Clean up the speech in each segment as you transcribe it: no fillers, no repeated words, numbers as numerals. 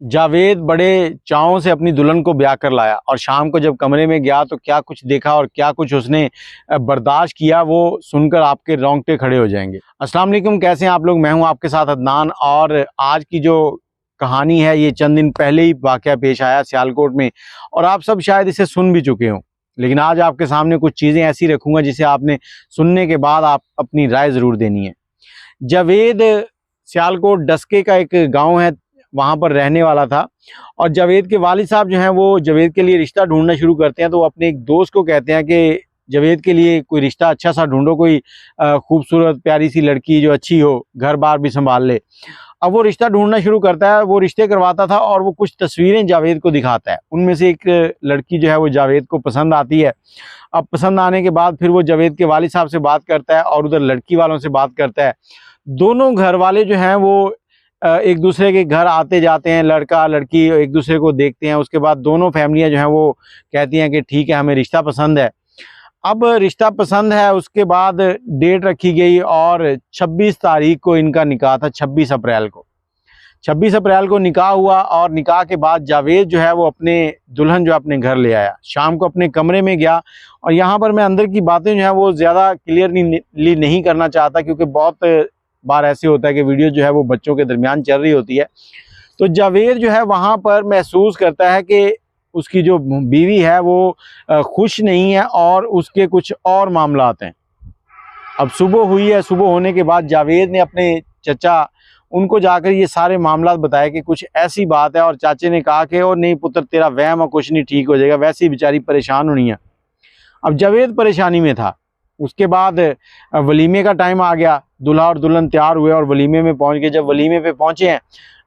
जावेद बड़े चावों से अपनी दुल्हन को ब्याह कर लाया और शाम को जब कमरे में गया तो क्या कुछ देखा और क्या कुछ उसने बर्दाश्त किया, वो सुनकर आपके रोंगटे खड़े हो जाएंगे। अस्सलाम वालेकुम, कैसे हैं आप लोग। मैं हूं आपके साथ अदनान और आज की जो कहानी है ये चंद दिन पहले ही वाकया पेश आया सियालकोट में और आप सब शायद इसे सुन भी चुके हों, लेकिन आज आपके सामने कुछ चीज़ें ऐसी रखूँगा जिसे आपने सुनने के बाद आप अपनी राय ज़रूर देनी है। जावेद सियालकोट डस्के का एक गाँव है, वहाँ पर रहने वाला था और जावेद के वालिद साहब जो हैं वो जावेद के लिए रिश्ता ढूंढना शुरू करते हैं। तो वो अपने एक दोस्त को कहते हैं कि जावेद के लिए कोई रिश्ता अच्छा सा ढूंढो, कोई खूबसूरत प्यारी सी लड़की जो अच्छी हो, घर बार भी संभाल ले। अब वो रिश्ता ढूंढना शुरू करता है, वो रिश्ते करवाता था और वो कुछ तस्वीरें जावेद को दिखाता है। उनमें से एक लड़की जो है वो जावेद को पसंद आती है। अब पसंद आने के बाद फिर वो जावेद के वालिद साहब से बात करता है और उधर लड़की वालों से बात करता है। दोनों घर वाले जो हैं वो एक दूसरे के घर आते जाते हैं, लड़का लड़की एक दूसरे को देखते हैं। उसके बाद दोनों फैमिलियां जो हैं वो कहती हैं कि ठीक है, हमें रिश्ता पसंद है। अब रिश्ता पसंद है, उसके बाद डेट रखी गई और 26 तारीख को इनका निकाह था। 26 अप्रैल को निकाह हुआ और निकाह के बाद जावेद जो है वो अपने दुल्हन जो अपने घर ले आया। शाम को अपने कमरे में गया और यहाँ पर मैं अंदर की बातें जो है वो ज़्यादा क्लियरली नहीं करना चाहता, क्योंकि बहुत बार ऐसे होता है कि वीडियो जो है वो बच्चों के दरमियान चल रही होती है। तो जावेद जो है वहाँ पर महसूस करता है कि उसकी जो बीवी है वो खुश नहीं है और उसके कुछ और मामलात हैं। अब सुबह हुई है, सुबह होने के बाद जावेद ने अपने चचा उनको जाकर ये सारे मामलात बताए कि कुछ ऐसी बात है, और चाचे ने कहा कि ओ नहीं पुत्र, तेरा वहम है, कुछ नहीं, ठीक हो जाएगा, वैसे ही बेचारी परेशान होनी है। अब जावेद परेशानी में था। उसके बाद वलीमे का टाइम आ गया, दूल्हा और दुल्हन तैयार हुए और वलीमे में पहुंच गए। जब वलीमे पे पहुंचे हैं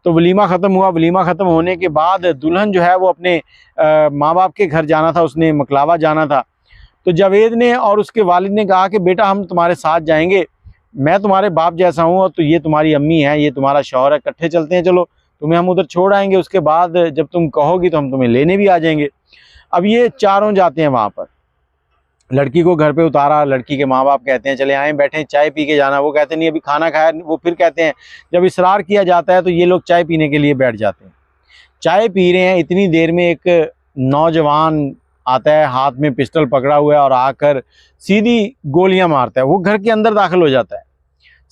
तो वलीमा ख़त्म हुआ। वलीमा ख़त्म होने के बाद दुल्हन जो है वो अपने माँ बाप के घर जाना था, उसने मकलावा जाना था। तो जावेद ने और उसके वालिद ने कहा कि बेटा हम तुम्हारे साथ जाएंगे, मैं तुम्हारे बाप जैसा हूँ और तो ये तुम्हारी अम्मी है, ये तुम्हारा शौहर है, इकट्ठे चलते हैं, चलो तुम्हें हम उधर छोड़ आएंगे, उसके बाद जब तुम कहोगी तो हम तुम्हें लेने भी आ जाएंगे। अब ये चारों जाते हैं वहाँ पर, लड़की को घर पे उतारा। लड़की के माँ बाप कहते हैं चले आए, बैठे, चाय पी के जाना। वो कहते नहीं अभी खाना खाया। वो फिर कहते हैं, जब इसरार किया जाता है तो ये लोग चाय पीने के लिए बैठ जाते हैं। चाय पी रहे हैं, इतनी देर में एक नौजवान आता है, हाथ में पिस्टल पकड़ा हुआ है और आकर सीधी गोलियां मारता है। वो घर के अंदर दाखिल हो जाता है,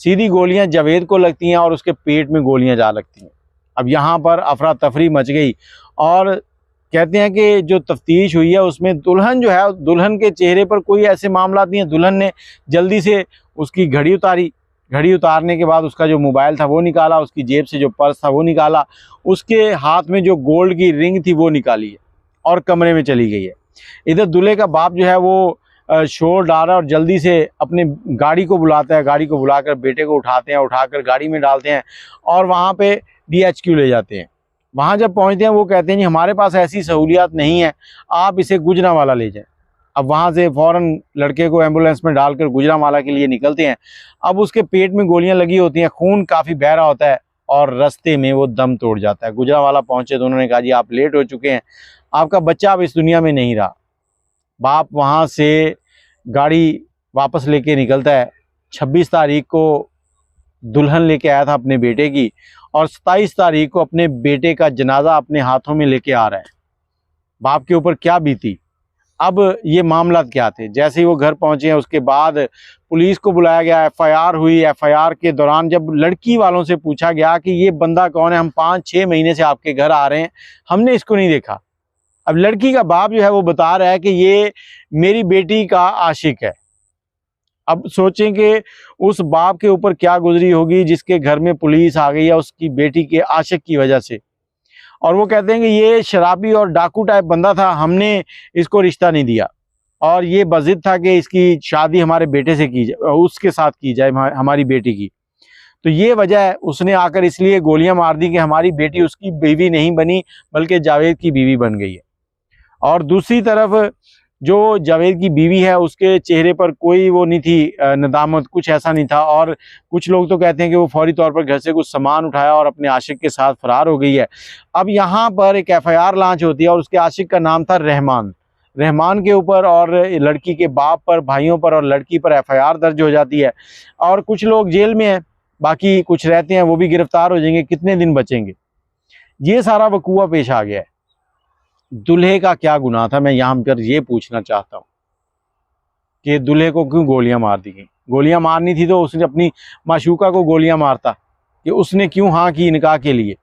सीधी गोलियां जावेद को लगती हैं और उसके पेट में गोलियां जा लगती हैं। अब यहाँ पर अफरा तफरी मच गई और कहते हैं कि जो तफ्तीश हुई है उसमें दुल्हन जो है, दुल्हन के चेहरे पर कोई ऐसे मामला नहीं है। दुल्हन ने जल्दी से उसकी घड़ी उतारी, घड़ी उतारने के बाद उसका जो मोबाइल था वो निकाला, उसकी जेब से जो पर्स था वो निकाला, उसके हाथ में जो गोल्ड की रिंग थी वो निकाली है और कमरे में चली गई है। इधर दूल्हे का बाप जो है वो शोर डाल रहा है और जल्दी से अपने गाड़ी को बुलाता है। गाड़ी को बुलाकर बेटे को उठाते हैं, उठाकर गाड़ी में डालते हैं और वहाँ पे DHQ ले जाते हैं। वहाँ जब पहुँचते हैं वो कहते हैं जी हमारे पास ऐसी सहूलियात नहीं है, आप इसे गुजरांवाला ले जाएं। अब वहाँ से फ़ौरन लड़के को एम्बुलेंस में डालकर गुजरांवाला के लिए निकलते हैं। अब उसके पेट में गोलियां लगी होती हैं, खून काफ़ी बह रहा होता है और रास्ते में वो दम तोड़ जाता है। गुजरांवाला पहुँचे तो उन्होंने कहा जी आप लेट हो चुके हैं, आपका बच्चा अब इस दुनिया में नहीं रहा। बाप वहाँ से गाड़ी वापस लेके निकलता है। 26 तारीख को दुल्हन लेके आया था अपने बेटे की और 27 तारीख को अपने बेटे का जनाजा अपने हाथों में लेके आ रहा है। बाप के ऊपर क्या बीती। अब ये मामला क्या थे। जैसे ही वो घर पहुंचे हैं उसके बाद पुलिस को बुलाया गया, FIR हुई। FIR के दौरान जब लड़की वालों से पूछा गया कि ये बंदा कौन है, हम 5-6 महीने से आपके घर आ रहे हैं, हमने इसको नहीं देखा। अब लड़की का बाप जो है वो बता रहा है कि ये मेरी बेटी का आशिक है। अब सोचें कि उस बाप के ऊपर क्या गुजरी होगी जिसके घर में पुलिस आ गई है उसकी बेटी के आशिक की वजह से। और वो कहते हैं कि ये शराबी और डाकू टाइप बंदा था, हमने इसको रिश्ता नहीं दिया और ये बज़िद था कि इसकी शादी हमारे बेटे से की जाए, उसके साथ की जाए, हमारी बेटी की। तो ये वजह है, उसने आकर इसलिए गोलियां मार दी कि हमारी बेटी उसकी बीवी नहीं बनी बल्कि जावेद की बीवी बन गई है। और दूसरी तरफ जो जावेद की बीवी है उसके चेहरे पर कोई वो नहीं थी, नदामत, कुछ ऐसा नहीं था। और कुछ लोग तो कहते हैं कि वो फौरी तौर पर घर से कुछ सामान उठाया और अपने आशिक के साथ फरार हो गई है। अब यहाँ पर एक FIR लॉन्च होती है और उसके आशिक का नाम था रहमान। रहमान के ऊपर और लड़की के बाप पर, भाइयों पर और लड़की पर FIR दर्ज हो जाती है और कुछ लोग जेल में हैं, बाकी कुछ रहते हैं, वो भी गिरफ्तार हो जाएंगे। कितने दिन बचेंगे। ये सारा वकूआ पेश आ गया है। दूल्हे का क्या गुनाह था, मैं यहाँ पर ये पूछना चाहता हूँ कि दूल्हे को क्यों गोलियां मार दी गई। गोलियां मारनी थी तो उसने अपनी माशूका को गोलियां मारता, कि उसने क्यों हाँ की निकाह के लिए।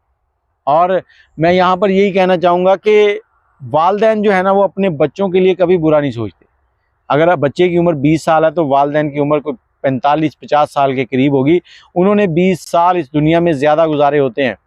और मैं यहाँ पर यही कहना चाहूँगा कि वालिदैन जो है ना, वो अपने बच्चों के लिए कभी बुरा नहीं सोचते। अगर बच्चे की उम्र 20 साल है तो वालिदैन की उम्र कोई 45-50 साल के करीब होगी। उन्होंने 20 साल इस दुनिया में ज़्यादा गुजारे होते हैं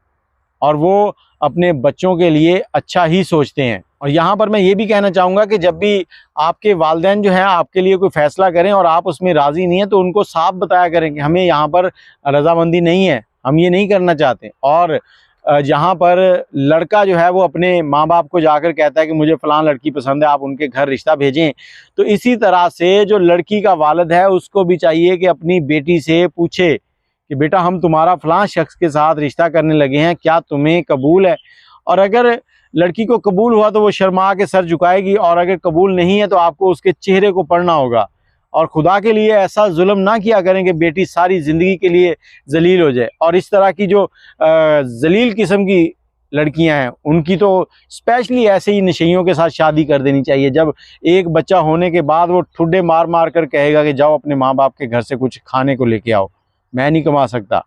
और वो अपने बच्चों के लिए अच्छा ही सोचते हैं। और यहाँ पर मैं ये भी कहना चाहूँगा कि जब भी आपके वालिदैन जो हैं आपके लिए कोई फ़ैसला करें और आप उसमें राज़ी नहीं हैं, तो उनको साफ बताया करें कि हमें यहाँ पर रज़ामंदी नहीं है, हम ये नहीं करना चाहते। और जहाँ पर लड़का जो है वो अपने माँ बाप को जाकर कहता है कि मुझे फ़लाँ लड़की पसंद है, आप उनके घर रिश्ता भेजें, तो इसी तरह से जो लड़की का वालिद है उसको भी चाहिए कि अपनी बेटी से पूछे कि बेटा हम तुम्हारा फ़लाँ शख्स के साथ रिश्ता करने लगे हैं, क्या तुम्हें कबूल है। और अगर लड़की को कबूल हुआ तो वो शर्मा के सर झुकाएगी, और अगर कबूल नहीं है तो आपको उसके चेहरे को पढ़ना होगा। और खुदा के लिए ऐसा जुल्म ना किया करें कि बेटी सारी ज़िंदगी के लिए जलील हो जाए। और इस तरह की जो जलील किस्म की लड़कियां हैं उनकी तो स्पेशली ऐसे ही नशइयों के साथ शादी कर देनी चाहिए। जब एक बच्चा होने के बाद वो ठुड्डे मार मार कर कहेगा कि जाओ अपने माँ बाप के घर से कुछ खाने को लेके आओ, मैं नहीं कमा सकता,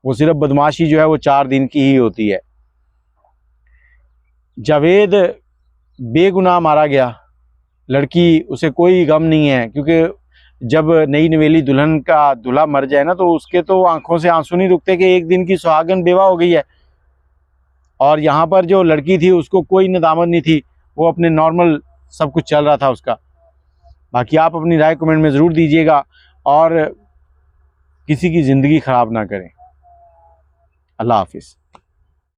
वो सिर्फ बदमाशी जो है वो 4 दिन की ही होती है। जावेद बेगुनाह मारा गया, लड़की उसे कोई गम नहीं है, क्योंकि जब नई नवेली दुल्हन का दूल्हा मर जाए ना तो उसके तो आंखों से आंसू नहीं रुकते कि एक दिन की सुहागन बेवा हो गई है। और यहाँ पर जो लड़की थी उसको कोई नदामत नहीं थी, वो अपने नॉर्मल सब कुछ चल रहा था उसका। बाकी आप अपनी राय कमेंट में ज़रूर दीजिएगा और किसी की ज़िंदगी ख़राब ना करें। अल्लाह हाफिज़।